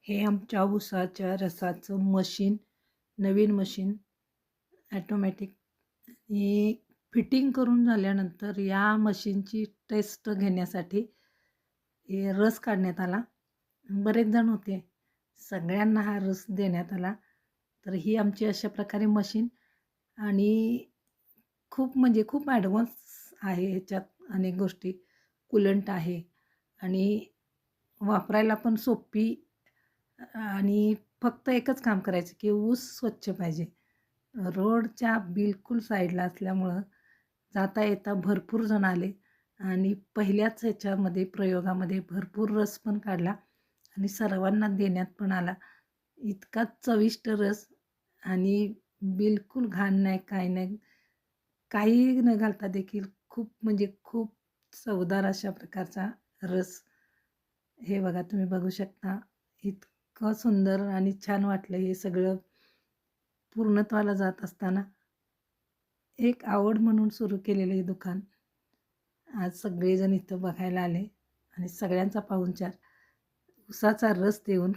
हे आमच्या ऊसाच्या रसाचं मशीन, नवीन मशीन ॲटोमॅटिक. हे फिटिंग करून झाल्यानंतर या मशीनची टेस्ट घेण्यासाठी हे रस काढण्यात आला. बरेच जण होते, सगळ्यांना हा रस देण्यात आला. तर ही आमची अशा प्रकारे मशीन आणि खूप म्हणजे खूप ॲडव्हान्स आहे ह्याच्यात अनेक गोष्टी. कूलंट आहे आणि वापरायला पण सोपी आणि फक्त एकच काम करायचं की ऊस स्वच्छ पाहिजे. रोडच्या बिलकुल साईडला असल्यामुळं जाता येता भरपूर जण आले आणि पहिल्याच ह्याच्यामध्ये प्रयोगामध्ये भरपूर रस पण काढला आणि सर्वांना देण्यात पण आला. इतका चविष्ट रस आणि बिलकुल घाण नाही, काय नाही. काही न घालता देखील खूप म्हणजे खूप चवदार अशा प्रकारचा रस. हे बघा तुम्ही बघू शकता. इतकं सुंदर आणि छान वाटलं हे सगळं पूर्णत्वाला जात असताना. एक आवड म्हणून सुरू केलेलं हे दुकान. आज सगळेजण इथं बघायला आले आणि सगळ्यांचा पाहुणचार. उसाचा रस देऊन